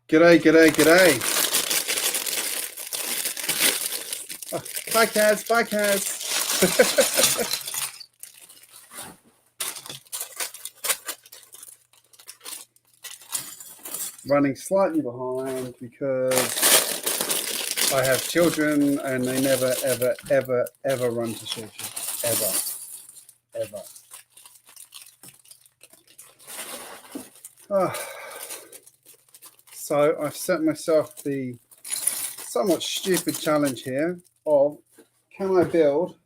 G'day, g'day, g'day. Oh, bye, Kaz. Bye, Kaz. Running slightly behind because I have children and they never, ever, ever, ever run to churches. Ever. Ever. So I've set myself the somewhat stupid challenge here of, can I build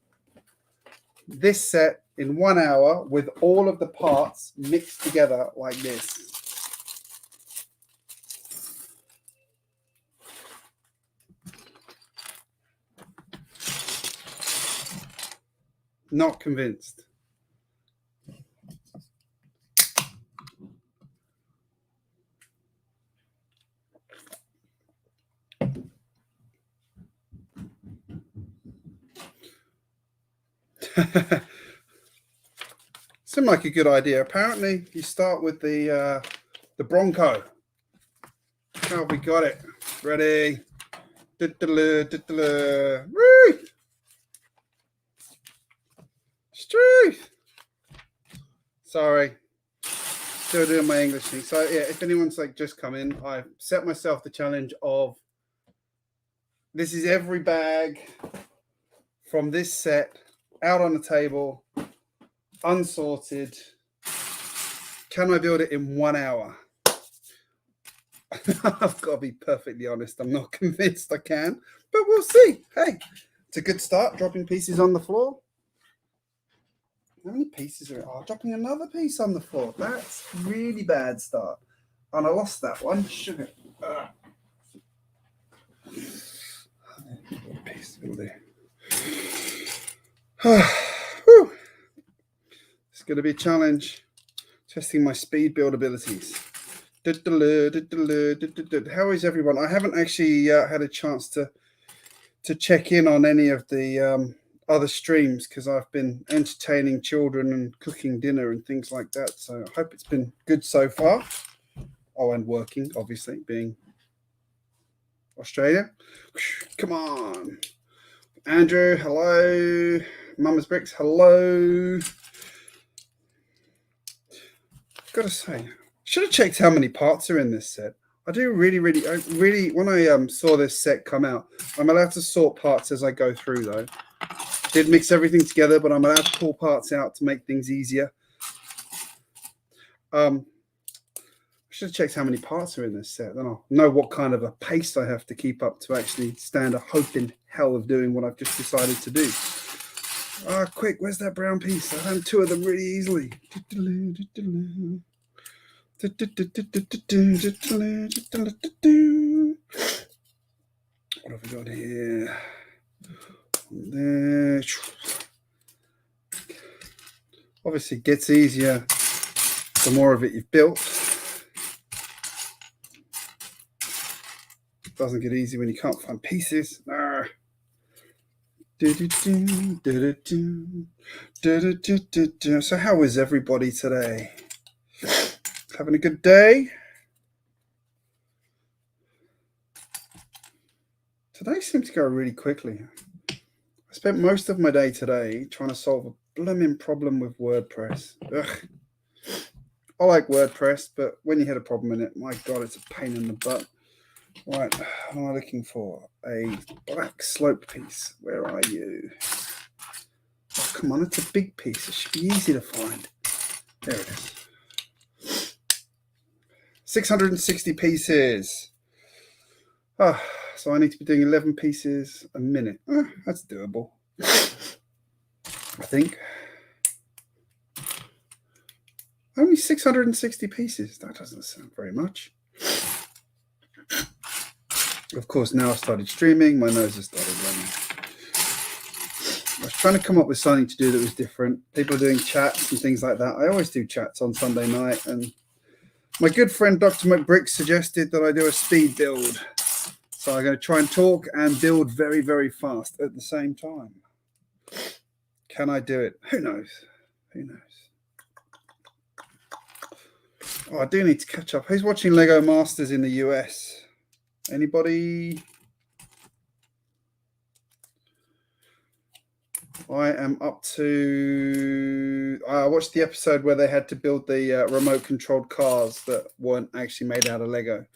this set in 1 hour with all of the parts mixed together like this? Not convinced. Seemed like a good idea. Apparently, you start with the Bronco. Oh, we got it. Ready? Woo! Struth. Sorry. Still doing my English thing. So yeah, if anyone's like just come in, I've set myself the challenge of, this is every bag from this set out on the table, unsorted. Can I build it in 1 hour? I've got to be perfectly honest. I'm not convinced I can, but we'll see. Hey, it's a good start. Dropping pieces on the floor. How many pieces are? Oh, dropping another piece on the floor. That's really bad start. And I lost that one. Sugar. Piece there. It's going to be a challenge. Testing my speed build abilities. How is everyone? I haven't actually had a chance to check in on any of the other streams because I've been entertaining children and cooking dinner and things like that. So I hope it's been good so far. Oh, and working, obviously, being Australia. Come on. Andrew, hello. Mama's Bricks, hello. Gotta say, should have checked how many parts are in this set. I do really, when I saw this set come out, I'm allowed to sort parts as I go through though. Did mix everything together, but I'm allowed to pull parts out to make things easier. I should have checked how many parts are in this set. Then I'll know what kind of a pace I have to keep up to actually stand a hope in hell of doing what I've just decided to do. Quick, where's that brown piece? I found two of them really easily. What have we got here? There. Obviously, it gets easier the more of it you've built. It doesn't get easy when you can't find pieces. So how is everybody today? Having a good day? Today seems to go really quickly. I spent most of my day today trying to solve a blooming problem with WordPress. Ugh. I like WordPress, but when you hit a problem in it, my God, it's a pain in the butt. Right, what am I looking for? A black slope piece. Where are you? Oh, come on, it's a big piece. It should be easy to find. There it is. 660 pieces. So I need to be doing 11 pieces a minute. That's doable, I think. Only 660 pieces. That doesn't sound very much. Of course, now I've started streaming, my nose has started running. I was trying to come up with something to do that was different. People are doing chats and things like that. I always do chats on Sunday night, and my good friend Dr. McBricks suggested that I do a speed build. So I'm going to try and talk and build very, very fast at the same time. Can I do it? Who knows? Who knows? Oh, I do need to catch up. Who's watching Lego Masters in the US? Anybody? I am up to... I watched the episode where they had to build the remote-controlled cars that weren't actually made out of Lego.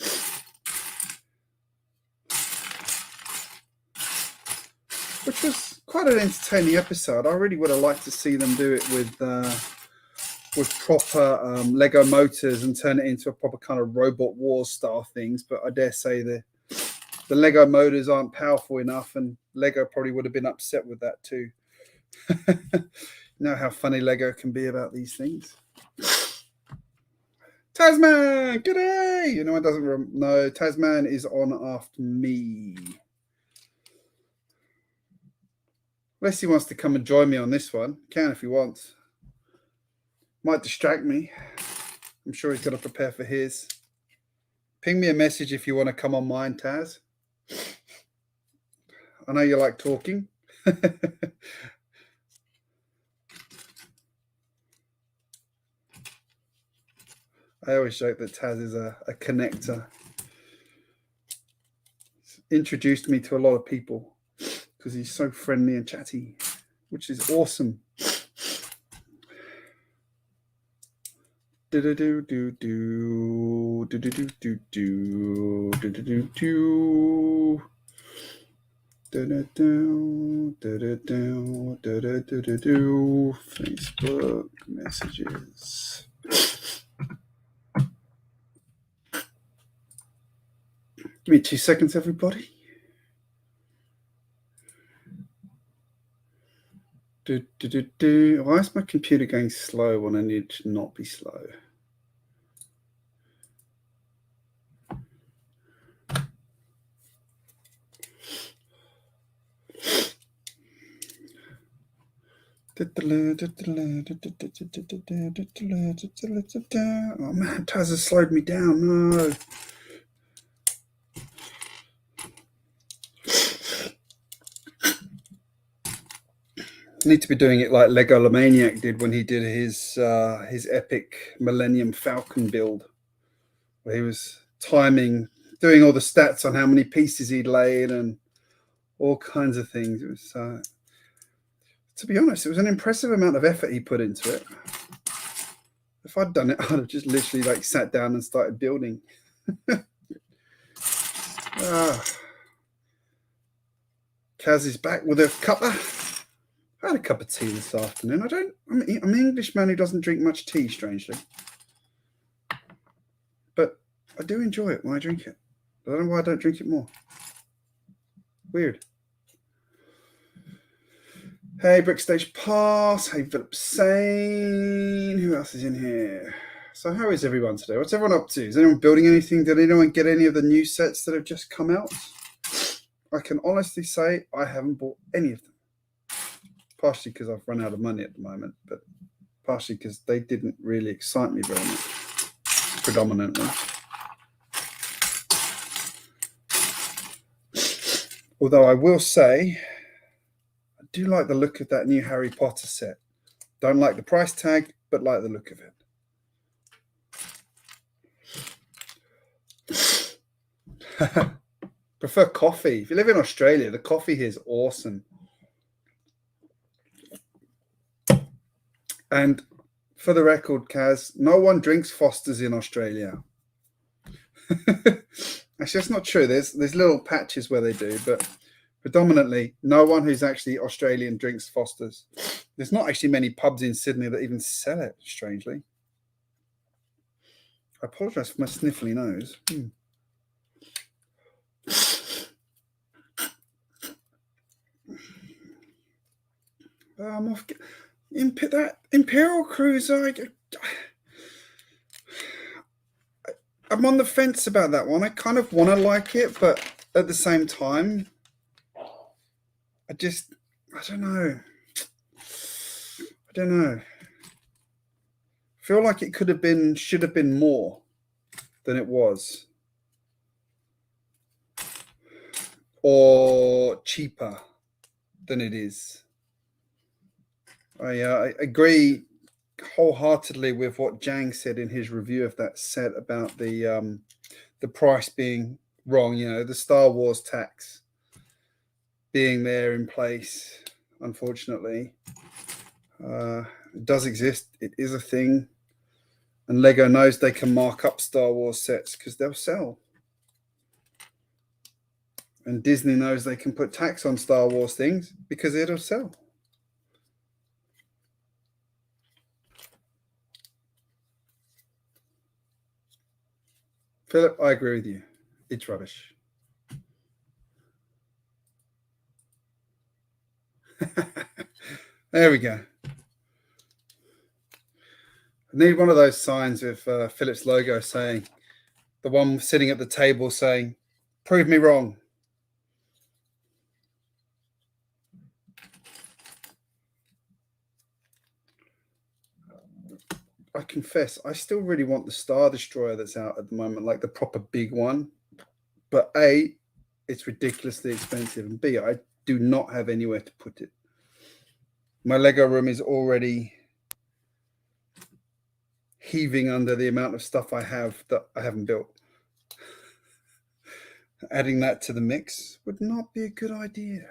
Which was quite an entertaining episode. I really would have liked to see them do it with proper Lego motors and turn it into a proper kind of Robot Wars style things. But I dare say the Lego motors aren't powerful enough, and Lego probably would have been upset with that too. You know how funny Lego can be about these things. Tasman, g'day! You know, it doesn't. No, Tasman is on after me. Unless he wants to come and join me on this one, can if he wants. Might distract me. I'm sure he's got to prepare for his. Ping me a message if you want to come on mine, Taz. I know you like talking. I always joke that Taz is a connector. He's introduced me to a lot of people because he's so friendly and chatty, which is awesome. Facebook messages. Give me 2 seconds, everybody. Why is my computer going slow when I need to not be slow? Oh man, Taz has slowed me down. No. Need to be doing it like Lego Maniac did when he did his epic Millennium Falcon build, where he was timing, doing all the stats on how many pieces he'd laid and all kinds of things. It was, to be honest, it was an impressive amount of effort he put into it. If I'd done it, I'd have just literally like sat down and started building. Kaz is back with a cuppa. I had a cup of tea this afternoon. I'm an Englishman who doesn't drink much tea, strangely. But I do enjoy it when I drink it. I don't know why I don't drink it more. Weird. Hey, Brickstage Pass. Hey, Philip Sane. Who else is in here? So how is everyone today? What's everyone up to? Is anyone building anything? Did anyone get any of the new sets that have just come out? I can honestly say I haven't bought any of them. Partially because I've run out of money at the moment, but partially because they didn't really excite me very much, predominantly. Although I will say, I do like the look of that new Harry Potter set. Don't like the price tag, but like the look of it. Prefer coffee. If you live in Australia, the coffee here is awesome. And for the record, Kaz, no one drinks Foster's in Australia. Actually, that's not true. There's little patches where they do, but predominantly, no one who's actually Australian drinks Foster's. There's not actually many pubs in Sydney that even sell it, strangely. I apologise for my sniffly nose. I'm off... That Imperial Cruiser, I'm on the fence about that one. I kind of want to like it, but at the same time, I don't know. I feel like it should have been more than it was. Or cheaper than it is. I agree wholeheartedly with what Jang said in his review of that set about the price being wrong. You know, the Star Wars tax being there in place. Unfortunately, it does exist. It is a thing, and Lego knows they can mark up Star Wars sets because they'll sell. And Disney knows they can put tax on Star Wars things because it'll sell. Philip, I agree with you. It's rubbish. There we go. I need one of those signs with Philip's logo saying, the one sitting at the table saying, prove me wrong. I confess, I still really want the Star Destroyer that's out at the moment, like the proper big one. But A, it's ridiculously expensive, and B, I do not have anywhere to put it. My Lego room is already heaving under the amount of stuff I have that I haven't built. Adding that to the mix would not be a good idea.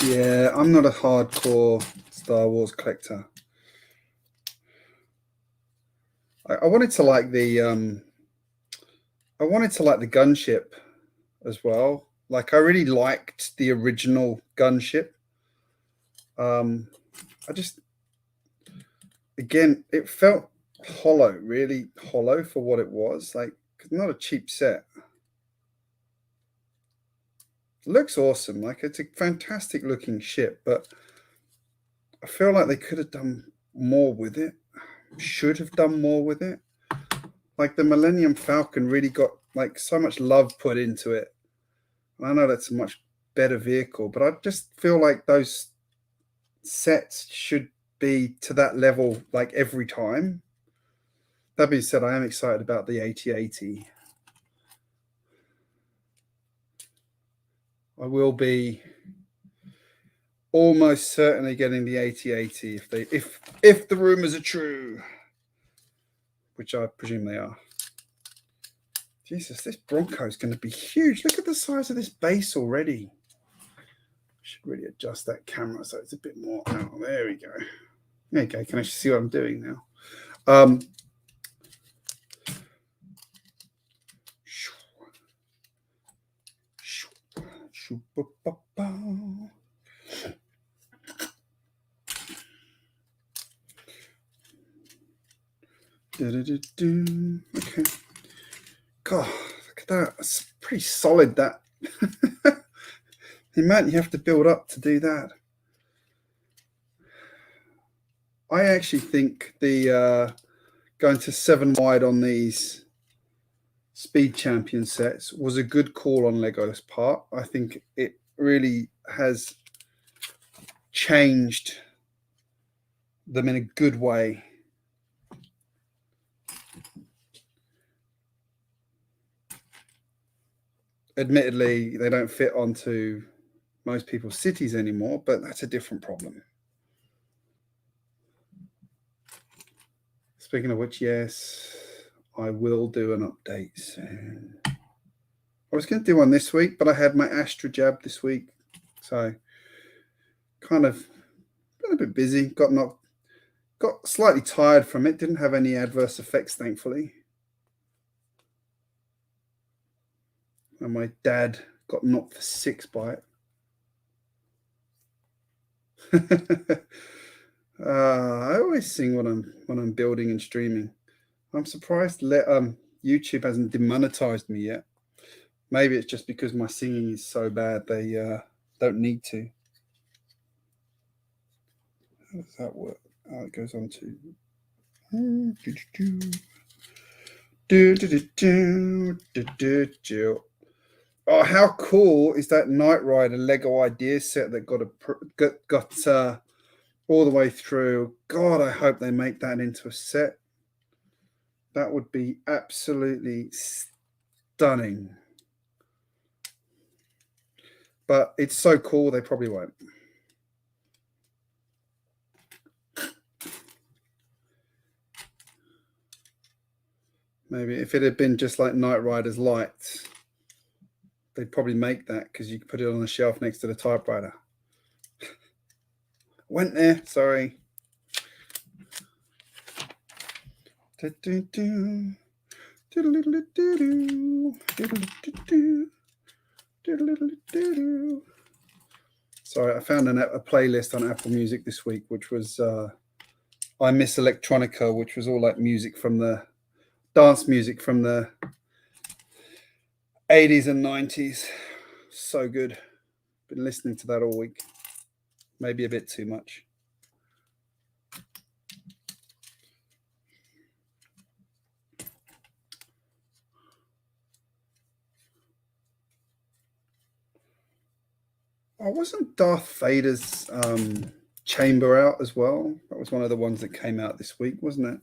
Yeah, I'm not a hardcore Star Wars collector. I wanted to like the gunship as well. Like I really liked the original gunship. I just, again, it felt hollow, really hollow for what it was. Like, not a cheap set. It looks awesome. Like, it's a fantastic looking ship, but I feel like they could have done more with it. Should have done more with it. Like the Millennium Falcon really got like so much love put into it. And I know that's a much better vehicle, but I just feel like those sets should be to that level like every time. That being said, I am excited about the 8080. I will be almost certainly getting the 8080 if the rumors are true, which I presume they are. Jesus, this Bronco is going to be huge. Look at the size of this base already. I should really adjust that camera so it's a bit more. Oh, there we go. There you go. Can I see what I'm doing now? Okay. God, look at that. It's pretty solid, that. The amount you have to build up to do that. I actually think the going to 7 wide on these Speed Champion sets was a good call on Lego's part. I think it really has changed them in a good way. Admittedly, they don't fit onto most people's cities anymore, but that's a different problem. Speaking of which, yes, I will do an update soon. I was going to do one this week, but I had my Astra jab this week, so kind of been a bit busy. Got slightly tired from it. Didn't have any adverse effects, thankfully. And my dad got knocked for 6 by it. I always sing when I'm building and streaming. I'm surprised YouTube hasn't demonetized me yet. Maybe it's just because my singing is so bad they don't need to. How does that work? Oh, it goes on to. Oh, how cool is that Knight Rider Lego idea set that got all the way through? God, I hope they make that into a set. That would be absolutely stunning. But it's so cool, they probably won't. Maybe if it had been just like Knight Rider's lights, they'd probably make that because you could put it on the shelf next to the typewriter. Went there, sorry. Sorry, I found a playlist on Apple Music this week, which was I Miss Electronica, which was all like music from the dance music from the 80s and 90s. So good. Been listening to that all week. Maybe a bit too much. Oh, wasn't Darth Vader's chamber out as well? That was one of the ones that came out this week, wasn't it?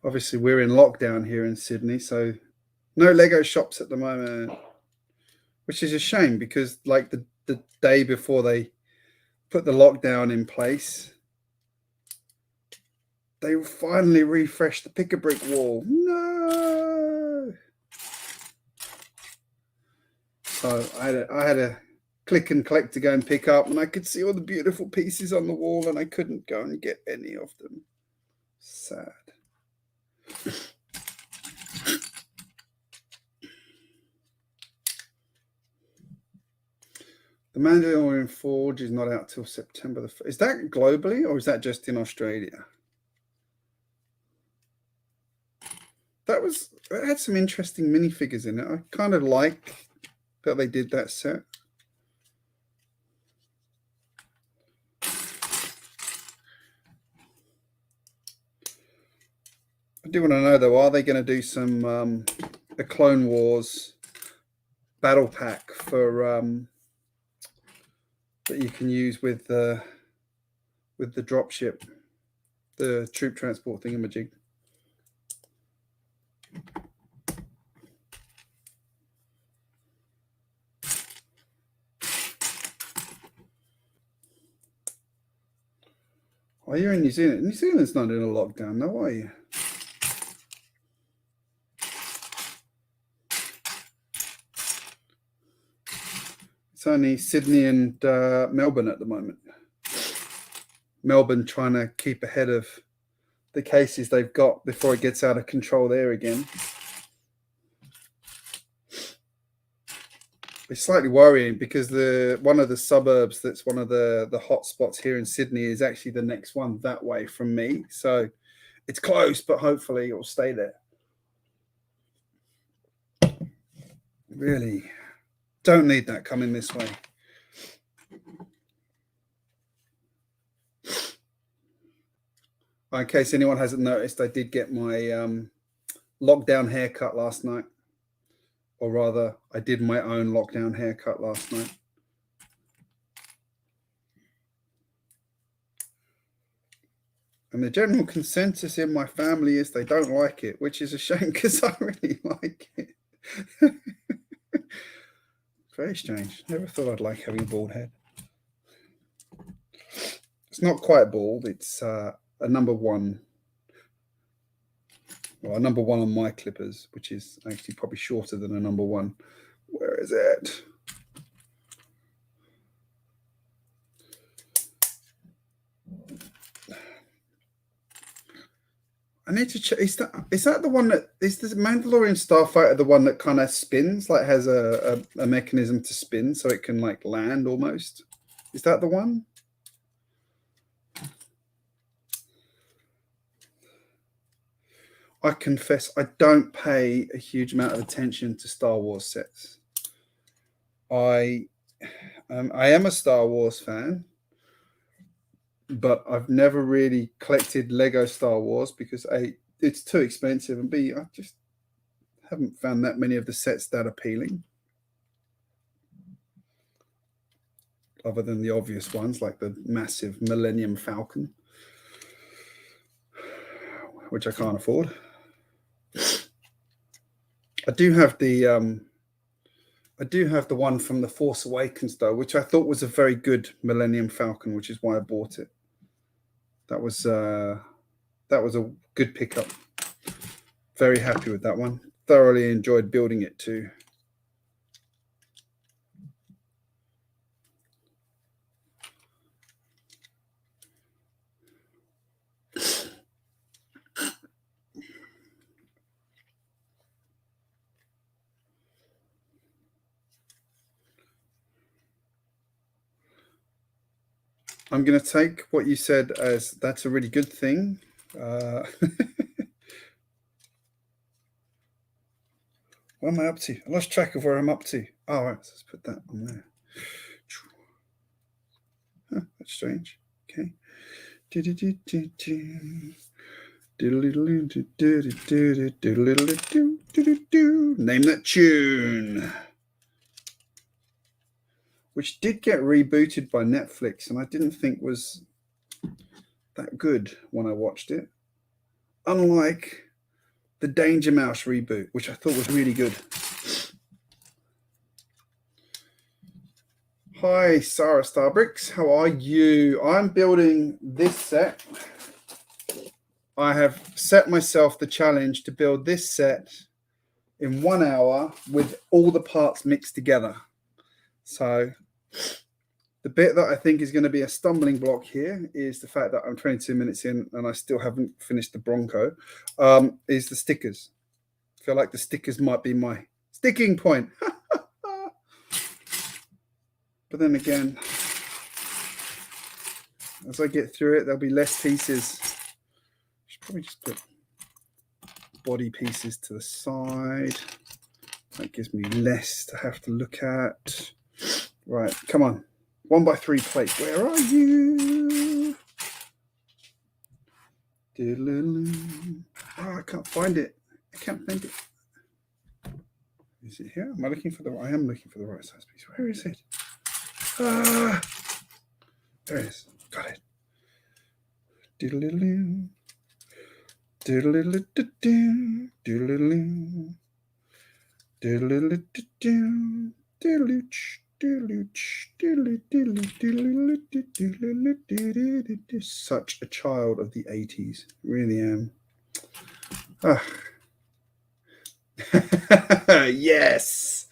Obviously, we're in lockdown here in Sydney, so no Lego shops at the moment, which is a shame because like the day before they put the lockdown in place, they finally refreshed the pick-a-brick wall. No! So I had a click and collect to go and pick up, and I could see all the beautiful pieces on the wall, and I couldn't go and get any of them. Sad. The Mandalorian Forge is not out till September the 1st. Is that globally or is that just in Australia? That had some interesting minifigures in it. I kind of like that they did that set. I do want to know though, are they going to do some a Clone Wars battle pack for that you can use with the dropship, the troop transport thingamajig? Oh, you're in New Zealand. New Zealand's not in a lockdown, no, are you? It's only Sydney and Melbourne at the moment. Melbourne trying to keep ahead of the cases they've got before it gets out of control there again. It's slightly worrying because one of the suburbs that's one of the hot spots here in Sydney is actually the next one that way from me. So it's close, but hopefully it'll stay there. Really don't need that coming this way. In case anyone hasn't noticed, I did get my lockdown haircut last night. Or rather, I did my own lockdown haircut last night. And the general consensus in my family is they don't like it, which is a shame because I really like it. Very strange. Never thought I'd like having a bald head. It's not quite bald. It's a number one. Well, a number one on my clippers, which is actually probably shorter than a number one. Where is it? I need to check. Is that the one that is the Mandalorian Starfighter? The one that kind of spins, like has a mechanism to spin, so it can like land almost. Is that the one? I confess, I don't pay a huge amount of attention to Star Wars sets. I am a Star Wars fan, but I've never really collected Lego Star Wars because A, it's too expensive, and B, I just haven't found that many of the sets that appealing. other than the obvious ones like the massive Millennium Falcon, which I can't afford. I do have the one from The Force Awakens though, which I thought was a very good Millennium Falcon, which is why I bought it. That was a good pickup. Very happy with that one. Thoroughly enjoyed building it too. I'm going to take what you said as that's a really good thing. What am I up to? I lost track of where I'm up to. Oh, right, so let's put that on there. Huh, that's strange. Okay. Name that tune. Which did get rebooted by Netflix, and I didn't think was that good when I watched it. Unlike the Danger Mouse reboot, which I thought was really good. Hi, Sarah GJBricks. How are you? I'm building this set. I have set myself the challenge to build this set in 1 hour with all the parts mixed together. So the bit that I think is going to be a stumbling block here is the fact that I'm 22 minutes in and I still haven't finished the Bronco, is the stickers. I feel like the stickers might be my sticking point. But then again, as I get through it, there'll be less pieces. Should probably just put body pieces to the side. That gives me less to have to look at. Right, come on. 1x3 plate. Where are you? Oh, I can't find it. I can't find it. Is it here? Am I looking for the? I am looking for the right size piece. Where is it? Ah, there it is. Got it. Doodle-doodle. Doodle-doodle-doo-doo. Doodle-doodle. Doodle-doodle-doo-doo. Doodle-doodle. Such a child of the 80s. Really am. Ah. Yes.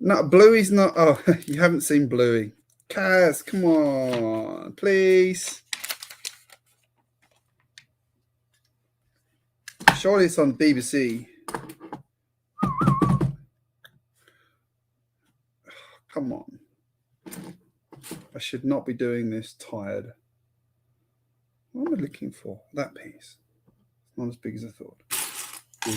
No, Bluey's not. Oh, you haven't seen Bluey. Kaz, come on, please. Surely it's on BBC. Come on. I should not be doing this tired. What am I looking for? That piece. Not as big as I thought. There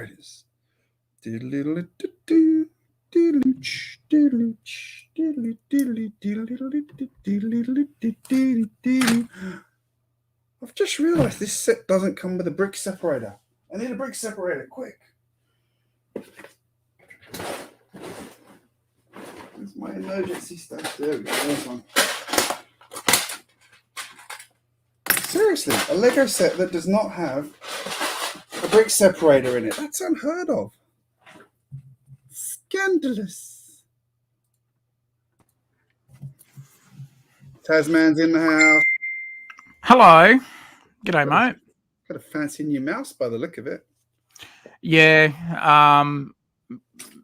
it is. I've just realized this set doesn't come with a brick separator. I need a brick separator, quick. Where's my emergency stuff? There we go. There's one. Seriously, a Lego set that does not have a brick separator in it. That's unheard of. Scandalous. Tasman's in the house. Hello. G'day, mate. Got a fancy new mouse by the look of it. Yeah.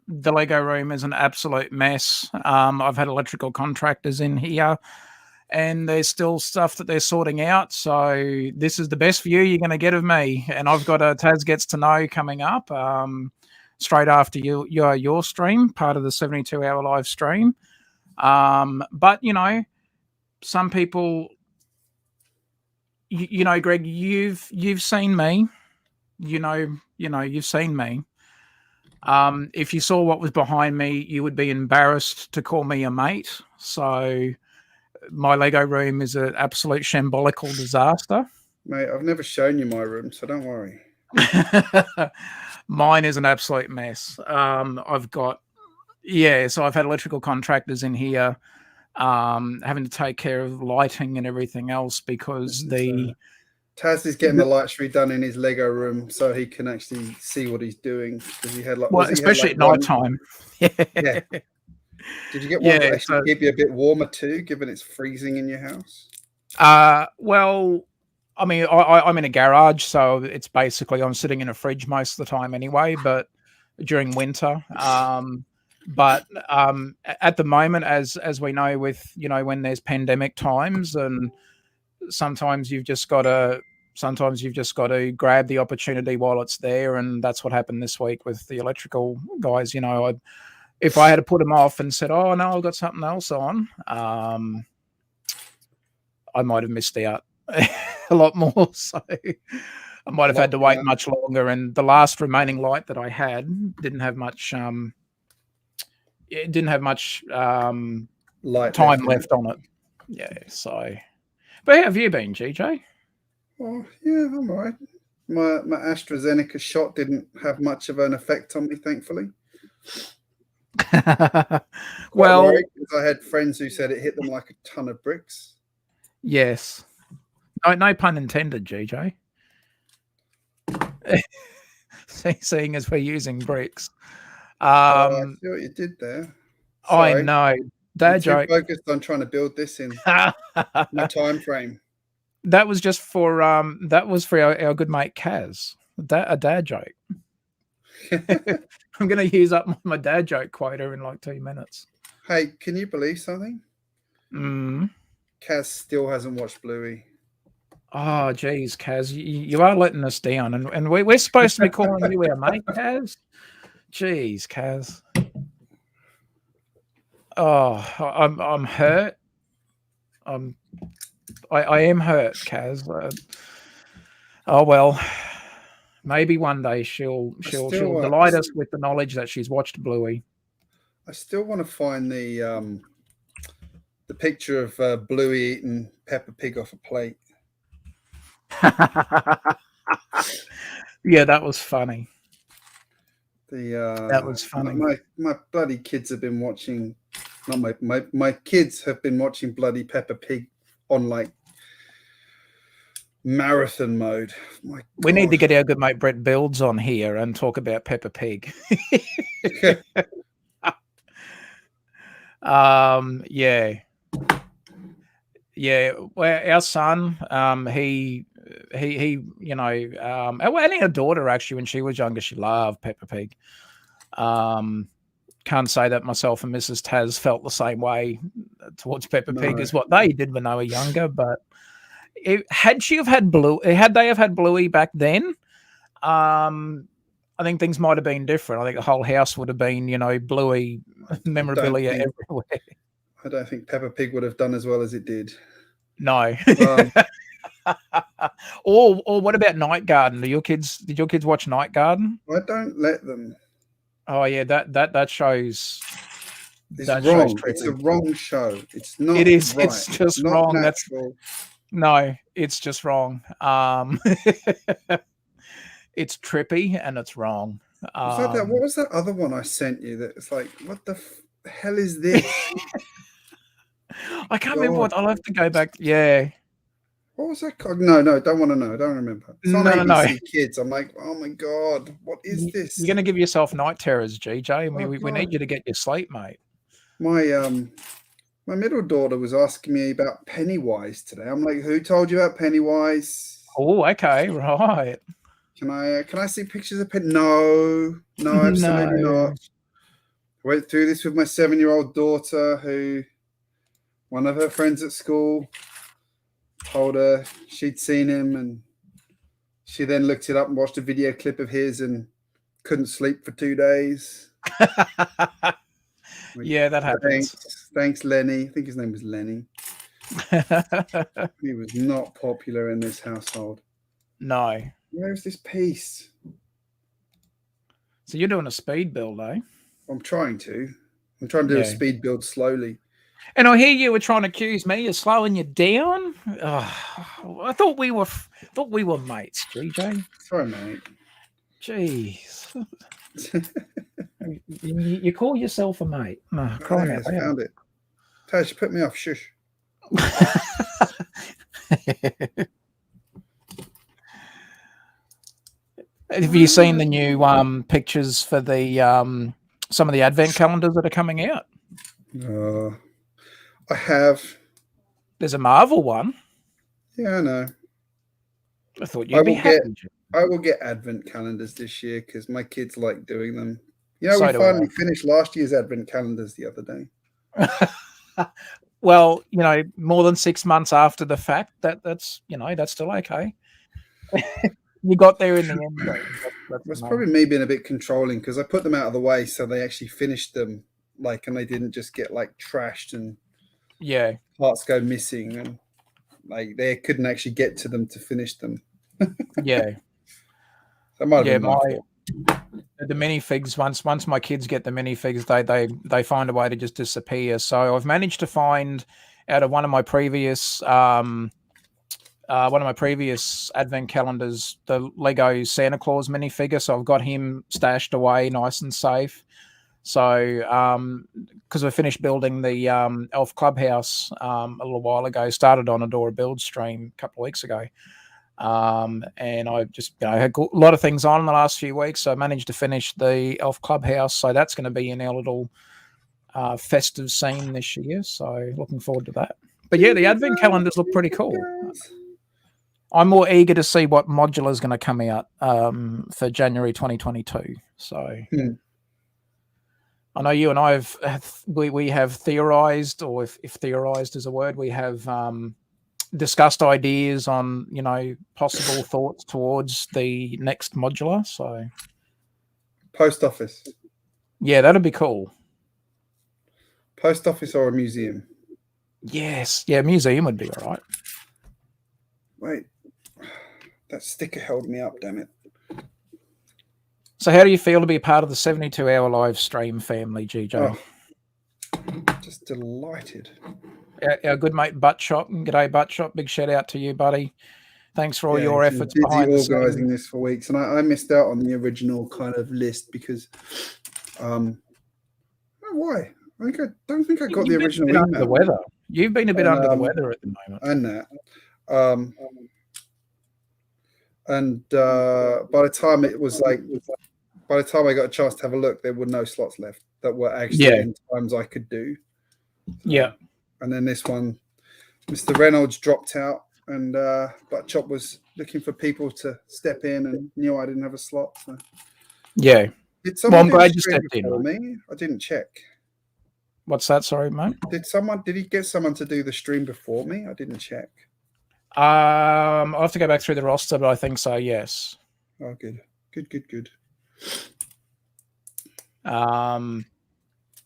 The Lego room is an absolute mess. I've had electrical contractors in here and there's still stuff that they're sorting out. So this is the best view you're going to get of me. And I've got a Taz Gets to Know coming up straight after your stream, part of the 72-hour live stream. But, you know, some people, you know, Greg, you've seen me. You know, you've seen me. If you saw what was behind me, you would be embarrassed to call me a mate. So my Lego room is an absolute shambolical disaster. Mate, I've never shown you my room, so don't worry. Mine is an absolute mess. I've got, so I've had electrical contractors in here, having to take care of lighting and everything else because Taz is getting the lights redone in his Lego room so he can actually see what he's doing, because he had especially at night time. Yeah. Did you get one that actually keep you a bit warmer too, given it's freezing in your house? Well, I mean, I'm in a garage, so it's basically I'm sitting in a fridge most of the time anyway. But during winter, but at the moment, as we know, with when there's pandemic times, and sometimes you've just got to grab the opportunity while it's there, and that's what happened this week with the electrical guys. If I had to put them off and said, "Oh no, I've got something else on," I might have missed out a lot more. So I might have had to wait much longer. And the last remaining light that I had didn't have much. It didn't have much light time left on it. Yeah. So, but how have you been, GJ? Oh yeah, I'm all right. My AstraZeneca shot didn't have much of an effect on me, thankfully. Well, because I had friends who said it hit them like a ton of bricks. Yes. No pun intended, GJ. Seeing as we're using bricks. I see what you did there. Sorry. I know. Dad joke. Focused on trying to build this in my time frame. That was just for our good mate Kaz. A dad joke. I'm going to use up my dad joke quota in like 2 minutes. Hey, can you believe something? Mm. Kaz still hasn't watched Bluey. Oh, geez, Kaz, you are letting us down, and we're supposed to be calling you our mate, Kaz. Jeez, Kaz. Oh, I'm hurt. I am hurt, Kaz. Oh well, maybe one day she'll delight us with the knowledge that she's watched Bluey. I still want to find the picture of Bluey eating Peppa Pig off a plate. Yeah, that was funny. That was funny. My bloody kids have been watching. Not my kids have been watching bloody Peppa Pig on like marathon mode. We need to get our good mate Brett Builds on here and talk about Peppa Pig. Yeah. Well, our son, he and our daughter actually, when she was younger, she loved Peppa Pig. Can't say that myself and Mrs. Taz felt the same way towards Peppa Pig as what they did when they were younger. But had they have had Bluey back then, I think things might have been different. I think the whole house would have been, Bluey memorabilia everywhere. I don't think Peppa Pig would have done as well as it did. No. Or what about Night Garden? Did your kids watch Night Garden? I don't let them. Oh yeah, that shows. It's wrong. It's a wrong show. It's not. It is. Right. It's just not wrong. Natural. It's just wrong. It's trippy and it's wrong. What was that other one I sent you? That it's like, what the hell is this? I can't remember what. I'll have to go back. Yeah. What was that called? No, don't want to know. Don't remember. It's on ABC Kids. I'm like, oh my god, what is this? You're going to give yourself night terrors, GJ. We need you to get your sleep, mate. My middle daughter was asking me about Pennywise today. I'm like, who told you about Pennywise? Oh, okay, right. Can I see pictures of No, absolutely not. I went through this with my 7-year-old daughter, who one of her friends at school told her she'd seen him, and she then looked it up and watched a video clip of his and couldn't sleep for 2 days. Yeah, that happens. Thanks, Lenny. I think his name was Lenny. He was not popular in this household. No. Where's this piece? So you're doing a speed build, eh? I'm trying to do a speed build slowly. And I hear you were trying to accuse me of slowing you down. I thought we were mates, GJ. Sorry, mate. Jeez, you call yourself a mate? No, crying There it out is. loud. Found it. Taj, you put me off. Shush. Have you seen the new pictures for the some of the advent calendars that are coming out? I have. There's a Marvel one. Yeah, I know. I thought you'd be happy. I will get advent calendars this year because my kids like doing them. You know, So we do finally finished last year's advent calendars the other day. Well, more than 6 months after the fact, that's still okay. You got there in the end, though. It was probably me being a bit controlling because I put them out of the way so they actually finished them, and they didn't just get trashed and parts go missing and they couldn't actually get to them to finish them. Yeah. That might have been my fault. The minifigs, once my kids get the minifigs, they find a way to just disappear. So I've managed to find out of one of my previous advent calendars, the Lego Santa Claus minifigure. So I've got him stashed away nice and safe. So because we finished building the Elf Clubhouse a little while ago, started on a Dora build stream a couple of weeks ago. And I just had a lot of things on in the last few weeks, so I managed to finish the Elf Clubhouse. So that's going to be in our little festive scene this year. So looking forward to that. But yeah, the advent calendars look pretty cool. I'm more eager to see what modular is going to come out for January 2022. So I know you and I have theorized, or if theorized is a word, we have discussed ideas on possible thoughts towards the next modular. So post office. Yeah, that'd be cool. Post office or a museum? Yes, yeah, museum would be all right. Wait, that sticker held me up, damn it. So how do you feel to be a part of the 72-hour live stream family, GJ? Just delighted. Our good mate Buttshot, g'day Buttshot, big shout out to you, buddy. Thanks for all your efforts behind busy organising this for weeks, and I missed out on the original kind of list because, why? I don't think I got the original email. Under the weather. You've been a bit under the weather at the moment. And that, by the time it was by the time I got a chance to have a look, there were no slots left that were actually in times I could do. Yeah. And then this one, Mr. Reynolds dropped out, and Buttchop was looking for people to step in, and knew I didn't have a slot. So. Yeah. I'm glad you stepped in. Me? I didn't check. What's that? Sorry, mate. Did he get someone to do the stream before me? I didn't check. I'll have to go back through the roster, but I think so. Yes. Oh, good.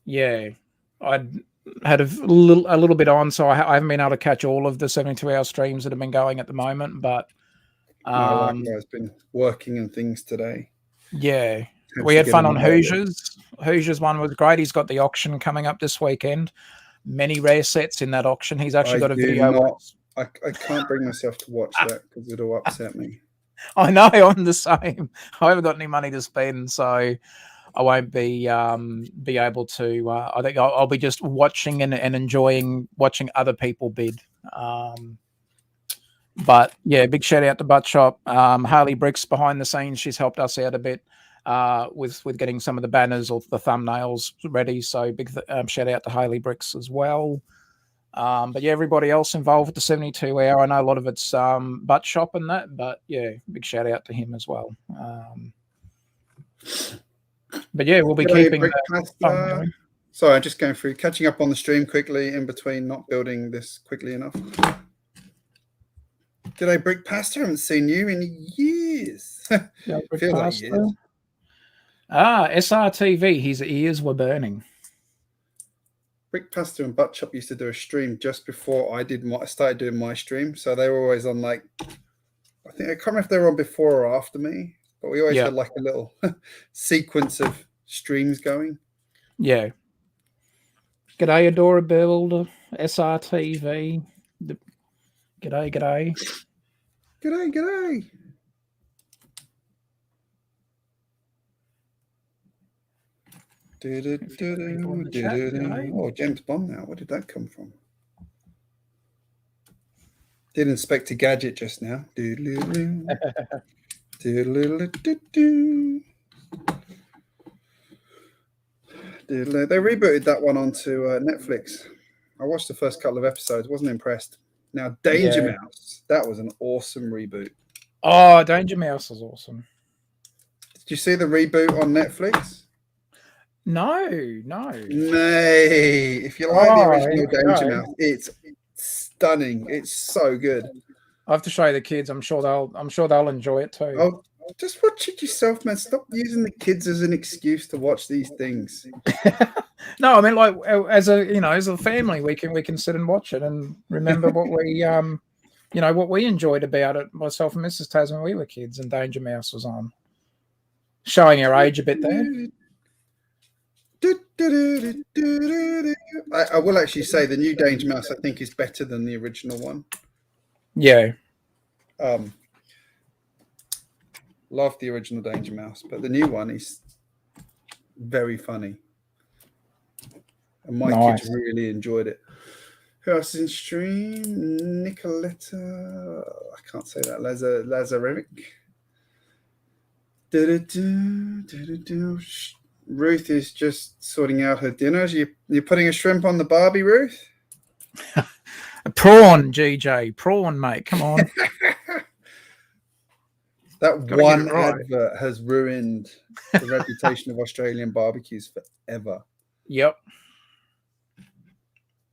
Yeah, I'd had a little bit on, so I haven't been able to catch all of the 72-hour streams that have been going at the moment. But I've been working and things today. Yeah, we had fun on Hoosiers. Hoosiers one was great. He's got the auction coming up this weekend. Many rare sets in that auction. He's actually got a video. I can't bring myself to watch that because it'll upset me. I know, I'm the same. I haven't got any money to spend, so I won't be able to. I think I'll be just watching and enjoying watching other people bid. But yeah, big shout out to Buttshop. Harley Bricks behind the scenes. She's helped us out a bit with getting some of the banners or the thumbnails ready. So big shout out to Harley Bricks as well. But yeah, everybody else involved with the 72-hour. I know a lot of it's Buttshop and that, but yeah, big shout out to him as well. But yeah, we'll be keeping that fun going. Sorry, I'm just going through, catching up on the stream quickly in between not building this quickly enough. G'day, Brick Pasta. I haven't seen you in years. Yeah, feels like years. SRTV, his ears were burning. Brick Pasta and Buttshop used to do a stream just before I started doing my stream. So they were always on I can't remember if they were on before or after me, but we always had a little sequence of streams going. Yeah. G'day, Adora Build, SRTV. G'day, g'day. G'day, g'day. Oh, James Bond now. Where did that come from? Did Inspector Gadget just now. They rebooted that one onto Netflix. I watched the first couple of episodes. Wasn't impressed. Now, Danger Mouse. That was an awesome reboot. Oh, Danger Mouse is awesome. Did you see the reboot on Netflix? No. Nay. If you like the original Danger Mouse, it's stunning. It's so good. I have to show the kids. I'm sure they'll enjoy it too. Oh, just watch it yourself, man. Stop using the kids as an excuse to watch these things. No, I mean, like, as a family, we can sit and watch it and remember what we what we enjoyed about it. Myself and Mrs. Taz when we were kids, and Danger Mouse was on. Showing our age a bit there. I will actually say the new Danger Mouse, I think, is better than the original one. Yeah. Love the original Danger Mouse, but the new one is very funny. And my kids really enjoyed it. Who else is in stream? Nicoletta. I can't say that. Lazarevic. Ruth is just sorting out her dinners. You're putting a shrimp on the Barbie, Ruth? A prawn, GJ. Prawn, mate. Come on. That one advert has ruined the reputation of Australian barbecues forever. Yep.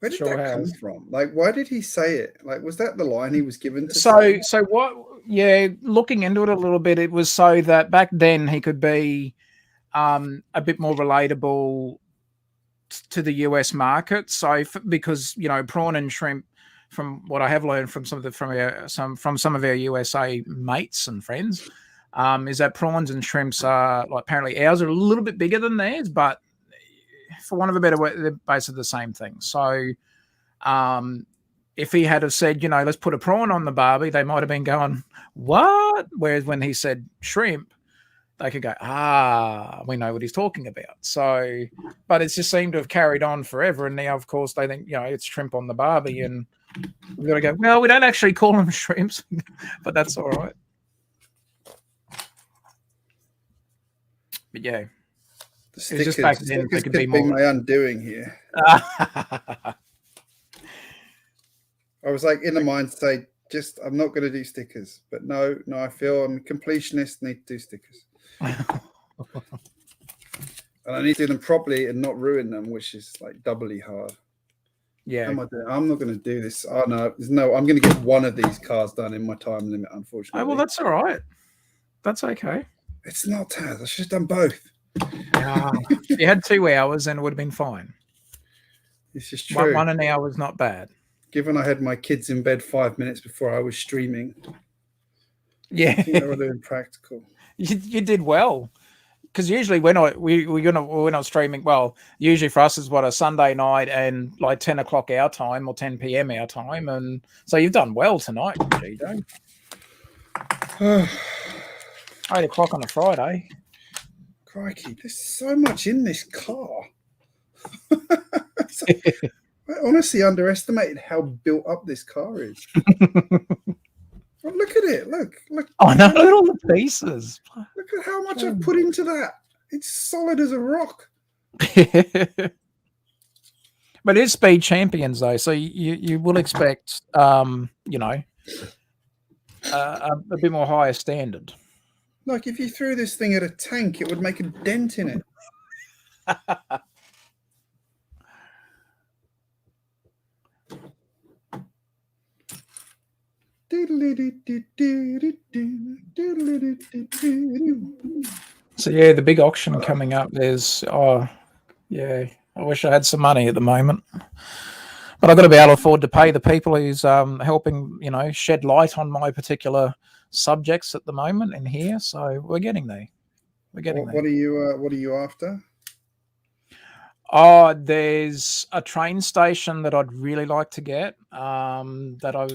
Where did that come from? Like, why did he say it? Like, was that the line he was given to say? So what? Yeah, looking into it a little bit, it was so that back then he could be a bit more relatable to the US market. So because prawn and shrimp, from what I have learned from some of our USA mates and friends, is that prawns and shrimps are, like, apparently ours are a little bit bigger than theirs, but for want of a better word, they're basically the same thing. So if he had have said, let's put a prawn on the Barbie, they might have been going, what? Whereas when he said shrimp, they could go, we know what he's talking about. So, but it's just seemed to have carried on forever. And now, of course, they think, it's shrimp on the Barbie. And we've got to go, well, we don't actually call them shrimps, but that's all right. But yeah. The stickers, just back then, it could be my undoing here. I was like in the mind to say, I'm not going to do stickers. But no, I feel I'm a completionist, need to do stickers. And I need to do them properly and not ruin them, which is like doubly hard. Yeah. I'm not going to do this. Oh, no, I'm going to get one of these cars done in my time limit, unfortunately. Oh, well, that's all right. That's okay. It's not, Taz. I should have done both. If you had 2 hours, then it would have been fine. This is true. One an hour is not bad. Given I had my kids in bed 5 minutes before I was streaming. Yeah. I think that would have been practical. You did well. Because usually we're not streaming. Well, usually for us is a Sunday night and like 10 o'clock our time or 10 p.m. our time. And so you've done well tonight, GJ. 8 o'clock on a Friday. Crikey, there's so much in this car. I honestly underestimated how built up this car is. Well, look at it. Look. Oh, no, look at all the pieces. Look at how much I've put into that. It's solid as a rock. But it's Speed Champions, though, so you will expect, a bit more higher standard. Like, if you threw this thing at a tank, it would make a dent in it. So yeah, the big auction coming up. There's I wish I had some money at the moment, but I've got to be able to afford to pay the people who's helping shed light on my particular subjects at the moment in here. So we're getting there. What are you after? Oh, there's a train station that I'd really like to get. That I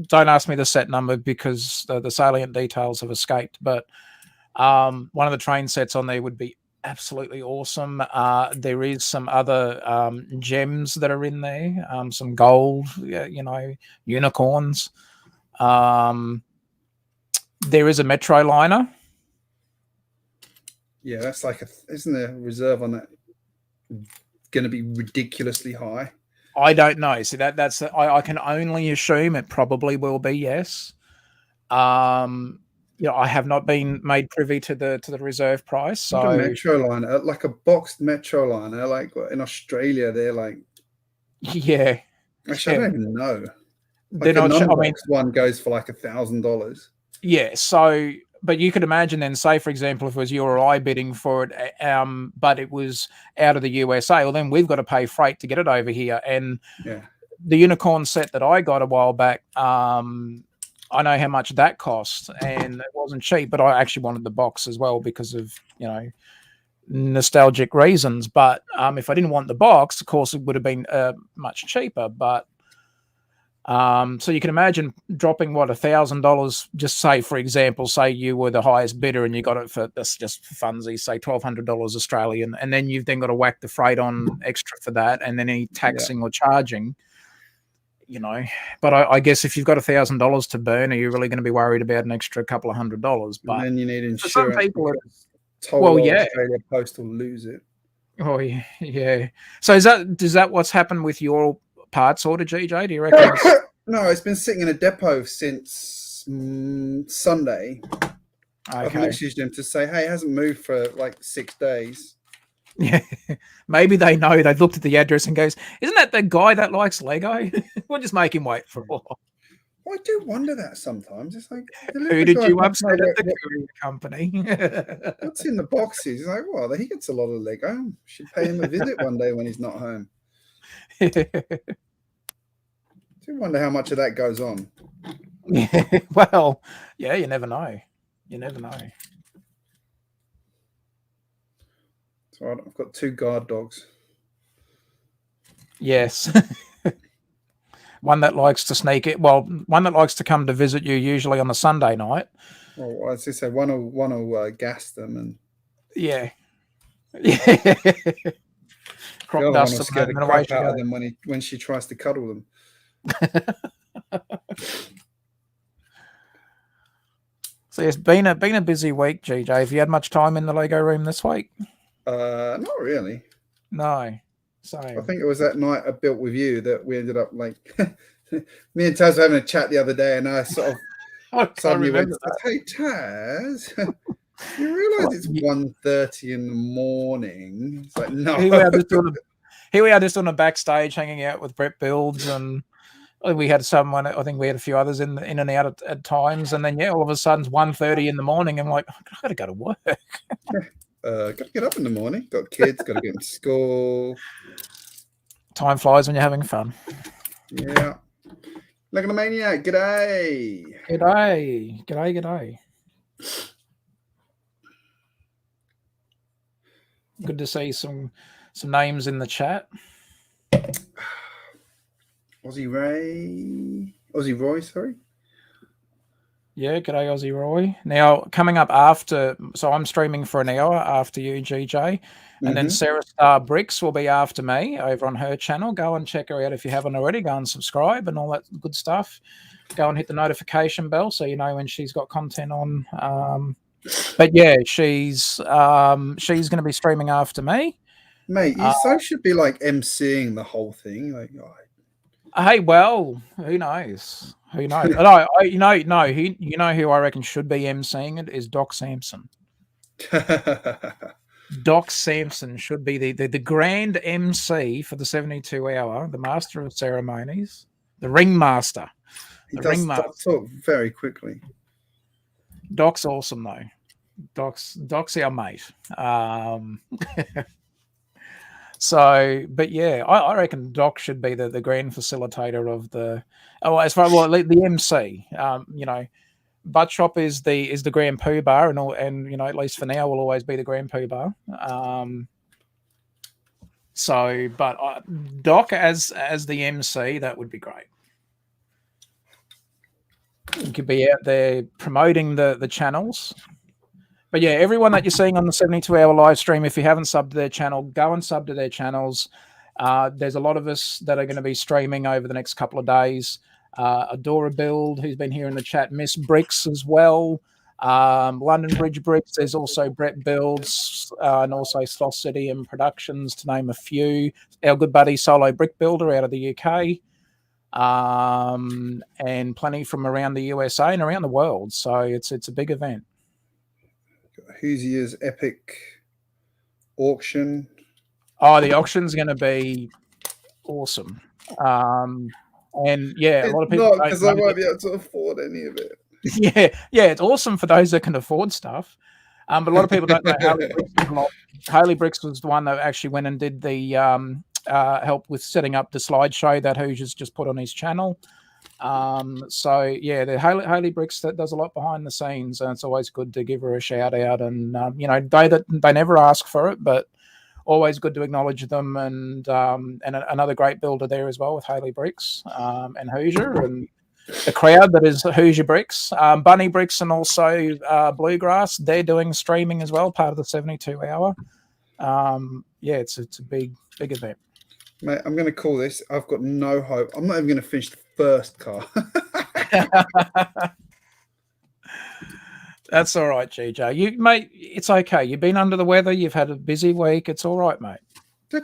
don't ask me the set number because the salient details have escaped. But one of the train sets on there would be absolutely awesome. There is some other gems that are in there, some gold, unicorns. There is a metro liner. Yeah, that's like isn't there a reserve on that going to be ridiculously high? I don't know. See that's I can only assume it probably will be, yes. I have not been made privy to the reserve price. So Like a metro liner, like a boxed metro liner, like in Australia, they're like, yeah. actually, Yeah. I don't even know. They're Like a not. non-boxed one goes for like $1,000. Yeah. So, but you could imagine then, say for example, if it was you or I bidding for it, but it was out of the USA, well, then we've got to pay freight to get it over here. And Yeah, the unicorn set that I got a while back, I know how much that cost, and it wasn't cheap. But I actually wanted the box as well because of nostalgic reasons. But if I didn't want the box, of course, it would have been much cheaper. But so you can imagine dropping $1,000. Just say, for example, say you were the highest bidder and you got it for this, just for funsies, say $1,200 Australian, and then you've then got to whack the freight on extra for that, and then any taxing or charging. But I guess if you've got $1,000 to burn, are you really going to be worried about an extra couple of $100s? But and then you need insurance. for some people, Australia Post will lose it. Oh yeah. So does that what's happened with your parts order, GJ? Do you reckon? No, it's been sitting in a depot since Sunday. Okay. I've messaged him to say, hey, it hasn't moved for like 6 days. Yeah, maybe they know. They looked at the address and goes, "Isn't that the guy that likes Lego? We'll just make him wait for a while." Well, I do wonder that sometimes. It's like, who did you upset at the courier company? What's in the boxes? He's like, well, he gets a lot of Lego. Should pay him a visit one day when he's not home. I do wonder how much of that goes on. Well, yeah, you never know. You never know. So I've got 2 guard dogs. Yes. One that likes to sneak it. Well, one that likes to come to visit you usually on a Sunday night. Well, as I say, one will gas them, and yeah. Crop dust will scare the crap out of them when she tries to cuddle them. So it's been a busy week, GJ. Have you had much time in the Lego room this week? Not really. No. Same. I think it was that night I built with you that we ended up like me and Taz were having a chat the other day, and I sort of suddenly went, "Hey Taz, you realise it's 1:30 in the morning?" It's like, no. Here we are just on a backstage hanging out with Brett Builds, and we had someone. I think we had a few others in and out at times, and then all of a sudden it's 1:30 in the morning. I'm like, I got to go to work. Got to get up in the morning. Got kids. Got to get to school. Time flies when you're having fun. Yeah. Look at the maniac. G'day. G'day. Good to see some names in the chat. Aussie Roy, sorry. Yeah, g'day Aussie Roy. Now, coming up after, so I'm streaming for an hour after you, GJ, and then Sarah Star Bricks will be after me over on her channel. Go and check her out if you haven't already. Go and subscribe and all that good stuff. Go and hit the notification bell so you know when she's got content on. But yeah, she's going to be streaming after me. Mate, you should be like emceeing the whole thing. Like, hey, well, who knows? Who knows? You know who I reckon should be emceeing it is Doc Sampson. Doc Sampson should be the grand MC for the 72-hour, the master of ceremonies, the ringmaster. He does talk very quickly. Doc's awesome though. Doc's our mate. So, but yeah, I reckon Doc should be the grand facilitator of the. Oh, as far as the MC, Butt Shop is the Grand Poo Bar, and at least for now will always be the Grand Poo Bar. So, but Doc as the MC, that would be great. You could be out there promoting the channels. But yeah, everyone that you're seeing on the 72-hour live stream, if you haven't subbed to their channel, go and sub to their channels. There's a lot of us that are going to be streaming over the next couple of days. Adora Build, who's been here in the chat, Miss Bricks as well. London Bridge Bricks. There's also Brett Builds and also Sloth City and Productions, to name a few. Our good buddy Solo Brick Builder out of the UK. And plenty from around the USA and around the world. So it's a big event. Hoosier's epic auction. Oh, the auction's going to be awesome. And yeah, a lot of people because I won't be able to afford any of it. Yeah, it's awesome for those that can afford stuff. But a lot of people don't know Haley Bricks was the one that actually went and did the help with setting up the slideshow that Hoosier's just put on his channel. So yeah, the Haley Bricks that does a lot behind the scenes, and it's always good to give her a shout out. And they never ask for it, but always good to acknowledge them. And another great builder there as well with Haley Bricks and Hoosier and the crowd that is Hoosier Bricks, Bunny Bricks, and also Bluegrass. They're doing streaming as well, part of the 72-hour. Yeah, it's a big event. Mate, I'm going to call this. I've got no hope. I'm not even going to finish the first car. That's all right, GJ. Mate, it's okay. You've been under the weather. You've had a busy week. It's all right, mate. You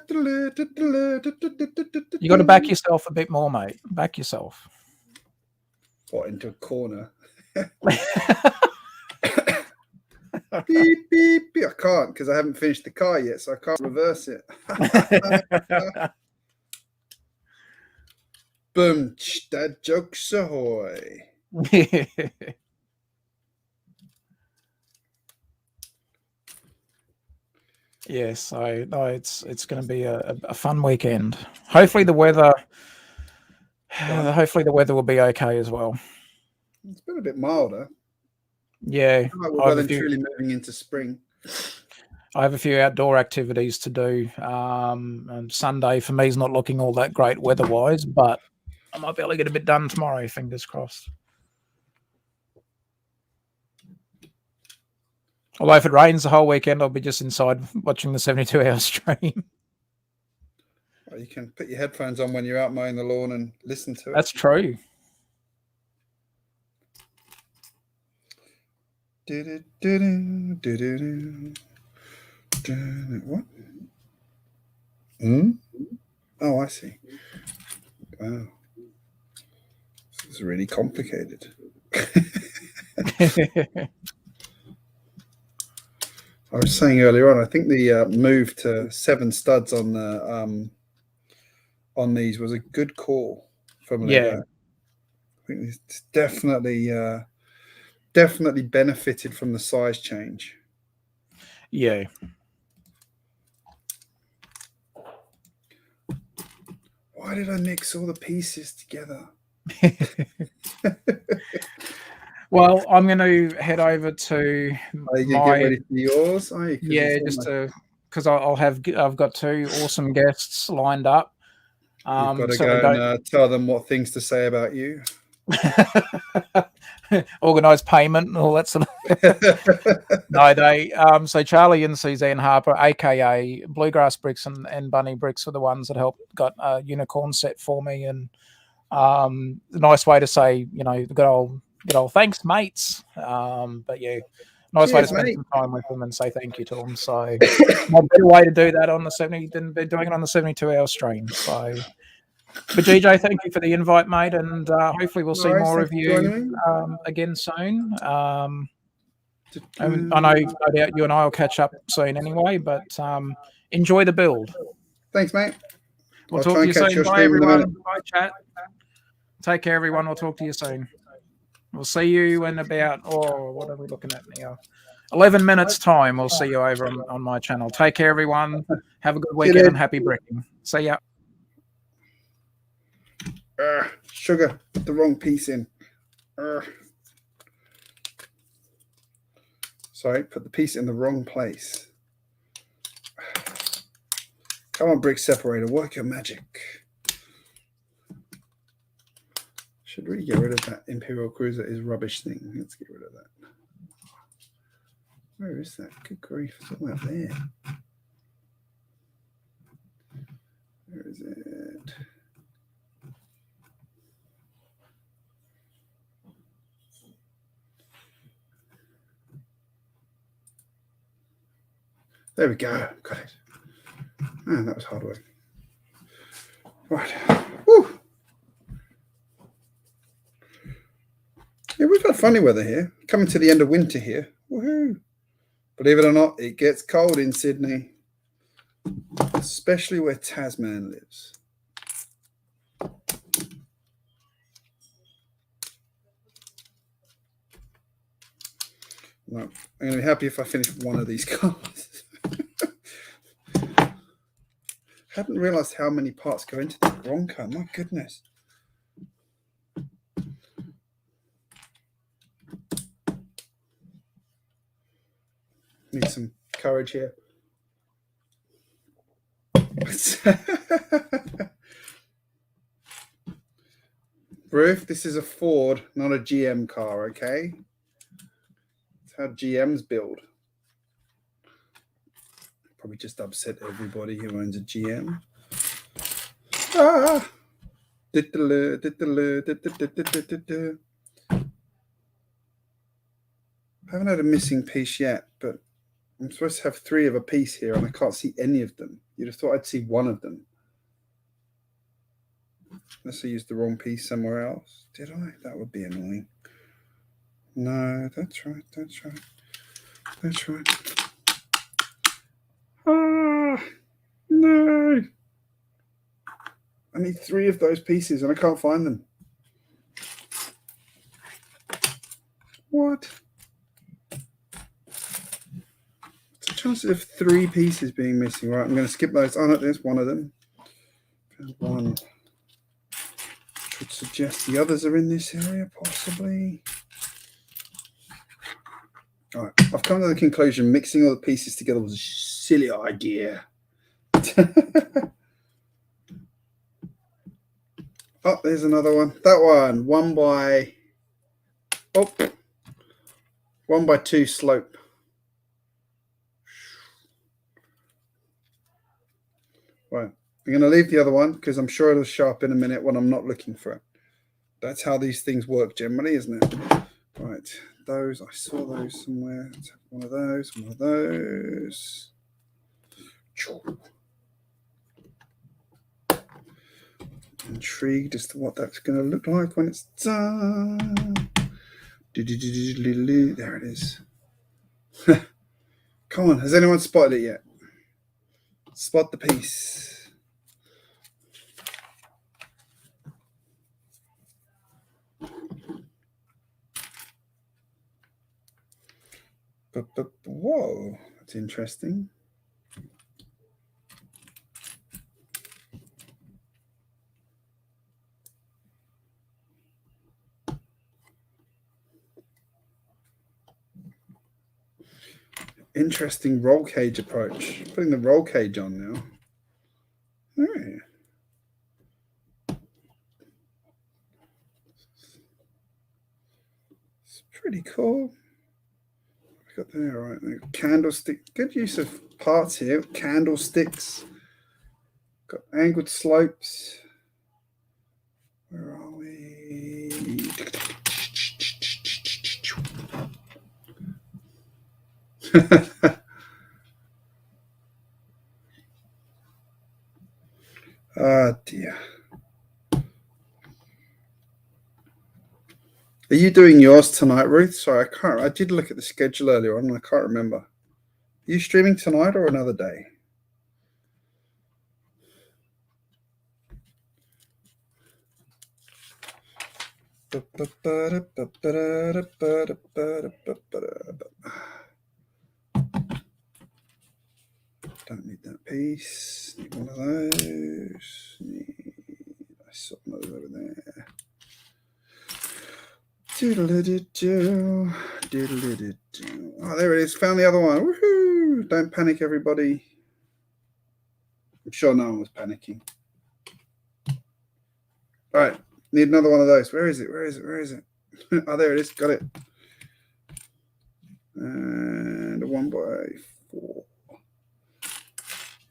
got to back yourself a bit more, mate. Back yourself. What, into a corner? Beep, beep, beep. I can't because I haven't finished the car yet, so I can't reverse it. Boom, dad jokes ahoy. Yes, so no, it's going to be a fun weekend. Hopefully the weather will be okay as well. It's been a bit milder. Yeah, like we're well and truly moving into spring. I have a few outdoor activities to do. And Sunday for me is not looking all that great weather-wise, but I might be able to get a bit done tomorrow, fingers crossed. Although if it rains the whole weekend, I'll be just inside watching the 72-hour stream. Well, you can put your headphones on when you're out mowing the lawn and listen to it. That's true. What? Oh, I see. Wow. This is really complicated. I was saying earlier on, I think the move to 7 studs on the on these was a good call from yeah. I think it's definitely benefited from the size change. Yeah. Why did I mix all the pieces together? Well, I'm going to head over to get ready for yours. Yeah, just because I've got 2 awesome guests lined up. You've got to go and tell them what things to say about you. Organise payment and all that sort of. No, they so Charlie and Suzanne Harper, aka Bluegrass Bricks and Bunny Bricks, were the ones that helped got a unicorn set for me, and a nice way to say, the good old thanks, mates. But yeah, nice way to spend some time with them and say thank you to them. So no better way to do that on the 70 than doing it on the 72-hour stream. So, but GJ, thank you for the invite, mate, and hopefully we'll see more of you again soon. And I know no doubt you and I will catch up soon anyway. But enjoy the build. Thanks, mate. We'll talk to you soon. Bye, everyone. Bye, chat. Take care, everyone. We'll talk to you soon. We'll see you in about, what are we looking at now? 11 minutes time. We'll see you over on my channel. Take care, everyone. Have a good weekend and happy bricking. See ya. Sugar, put the wrong piece in. Sorry, put the piece in the wrong place. Come on, brick separator, work your magic. Should really get rid of that Imperial Cruiser is rubbish thing. Let's get rid of that. Where is that? Good grief, it's all out there. Where is it? There we go. Got it. Man, that was hard work. Right. Woo. Yeah, we've got funny weather here. Coming to the end of winter here. Woohoo. Believe it or not, it gets cold in Sydney. Especially where Tasman lives. No, I'm going to be happy if I finish one of these cars. Hadn't realized how many parts go into the Bronco. My goodness. Need some courage here. Ruth, this is a Ford, not a GM car, okay? That's how GMs build. Probably just upset everybody who owns a GM. Ah! I haven't had a missing piece yet, but I'm supposed to have 3 of a piece here, and I can't see any of them. You'd have thought I'd see one of them. Unless I used the wrong piece somewhere else. Did I? That would be annoying. No, that's right. That's right. That's right. Ah, no. I need 3 of those pieces, and I can't find them. What? What's the chances of 3 pieces being missing? Right, I'm going to skip those. Oh, no, there's one of them. There's one. Would suggest the others are in this area, possibly. All right, I've come to the conclusion mixing all the pieces together was a silly idea. Oh, there's another one. That one, 1 by 2 slope. Right. I'm going to leave the other one because I'm sure it'll show up in a minute when I'm not looking for it. That's how these things work generally, isn't it? Right. Those, I saw those somewhere. Let's have one of those, one of those. Intrigued as to what that's going to look like when it's done. There it is. Come on, has anyone spotted it yet? Spot the piece. But whoa, that's interesting. Interesting roll cage approach. Putting the roll cage on now. Oh. It's pretty cool. Got there, right? Candlestick. Good use of parts here. Candlesticks. Got angled slopes. Where are we? Ah, dear. Are you doing yours tonight, Ruth? Sorry, I can't. I did look at the schedule earlier on and I can't remember. Are you streaming tonight or another day? Don't need that piece. Need one of those. I saw those over there. Doodle-doo-doo. Doodle-doo-doo. Oh, there it is. Found the other one. Woohoo! Don't panic, everybody. I'm sure no one was panicking. All right, need another one of those. Where is it? Where is it? Where is it? Oh, there it is. Got it. And a 1x4.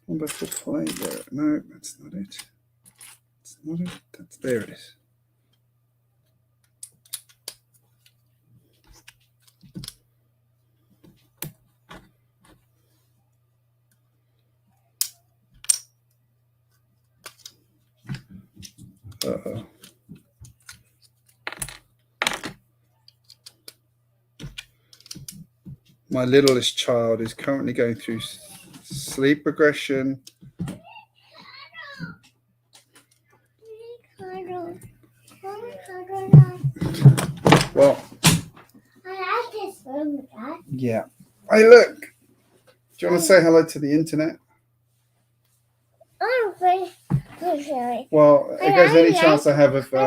1x4 plate there. No, that's not it. That's not it. That's there it is. Uh-oh. My littlest child is currently going through sleep regression. Well, I like this room, Dad. yeah. Hey, look. Do you want to say hello to the internet? I'm very sorry. Well, if there's any chance I have of... I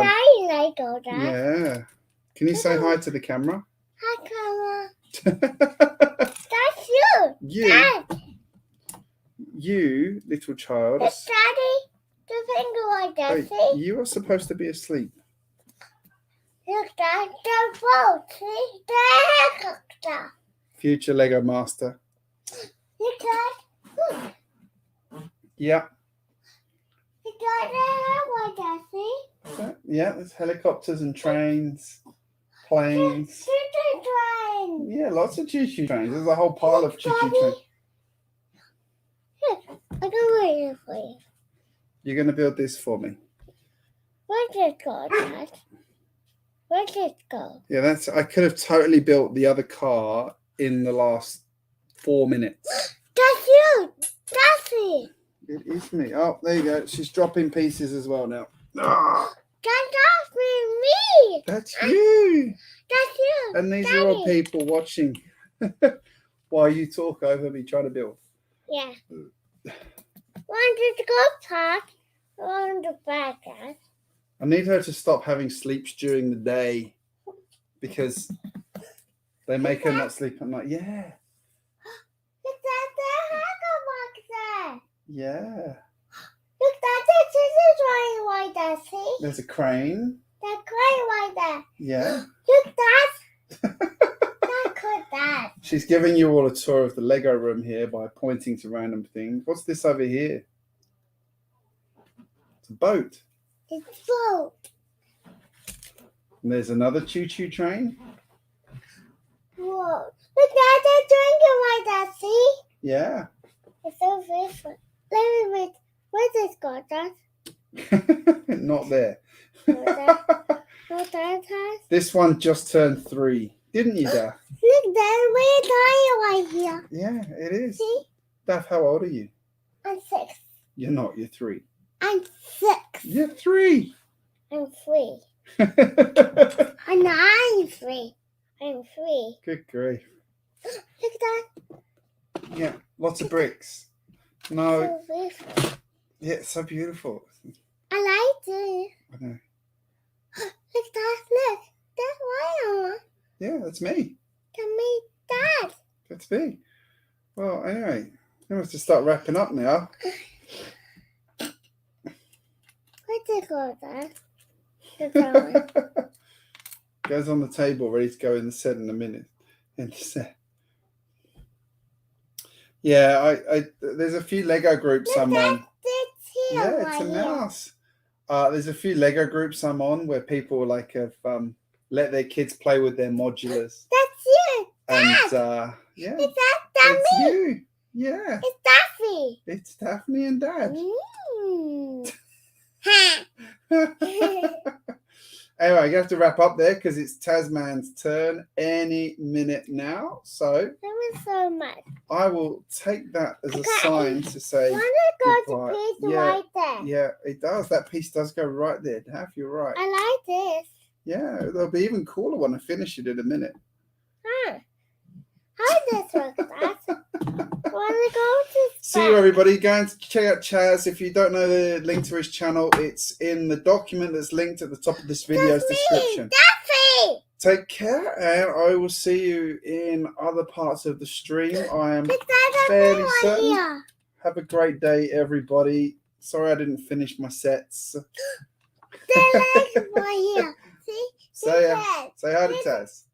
like all that. yeah. Can you say hi to the camera? Hi, Mama. That's you. You, Dad. you, little child. It's Daddy. The finger like that. Wait, See? you are supposed to be asleep. Look, Dad. The boat. See? The helicopter. Future Lego master. Look, Dad. Yeah. Look, Dad. The like that. See? Yeah, there's helicopters and trains, planes. Choo-choo train. Yeah, lots of choo-choo trains. There's a whole pile of choo-choo trains. Look, I can wait it for you. You're going to build this for me. Where's it go, Dad? Where's it go? Yeah, that's. I could have totally built the other car in the last 4 minutes. That's you. That's it. It is me. Oh, there you go. She's dropping pieces as well now. Ah, That's me. that's you. That's you. And these are all Daddy. people watching while you talk over me trying to build. Yeah. Want to go park on the back, Dad? I need her to stop having sleeps during the day because they make her not sleep at night. Yeah, Look, Dad, the helicopter there. yeah. Look, Dad, the scissors right like that, see? There's a crane. They're quite like that. Yeah. Look, Dad. That's good, Dad. She's giving you all a tour of the Lego room here by pointing to random things. What's this over here? It's a boat. It's boat. And there's another choo-choo train. Whoa. Look, Dad, they're drinking like that, see? Yeah. It's so different. Let me read. Where's this go, Dad? Not there. What that has? This one just turned 3. Didn't you, Daph? Look, Dad, we're dying right here. Yeah, it is. See? Daph, how old are you? I'm 6. You're not. You're 3. I'm 6. You're 3. I'm 3. And I'm 3. I'm 3. Good grief. Look at that. Yeah, lots of bricks. No, So beautiful. yeah, it's so beautiful. I like this. I know. Look at that. Look. That's why Yeah, that's me. to me, Dad. That's me. Well, anyway, we have to start wrapping up now. Where's it go, Dad? The drawing. Goes on the table, ready to go in the set in a minute. In the set. Yeah, I there's a few Lego groups I'm on. It's here. Yeah, it's right a here. mouse. There's a few Lego groups I'm on where people like have let their kids play with their modulars. That's you. And Dad. yeah, It's that it's Daddy. you. Yeah, It's Daffy. it's Daphne and Dad. Mm. Ha. Anyway, you have to wrap up there because it's Tasman's turn any minute now. So That was so much. I will take that as a Okay. sign to say, Want to go goodbye. to piece Yeah. right there? yeah, it does. That piece does go right there. Daph, you're right. I like this. Yeah, there'll be even cooler when I finish it in a minute. Huh. How does this work, Dad? Want to go to See you, everybody. Go and check out Chaz. If you don't know the link to his channel, it's in the document that's linked at the top of this video's description. Daffy. Take care, and I will see you in other parts of the stream. I am Look, Dad, fairly right certain. here. Have a great day, everybody. Sorry I didn't finish my sets. Their legs were here. See? Say His head. hi to Taz.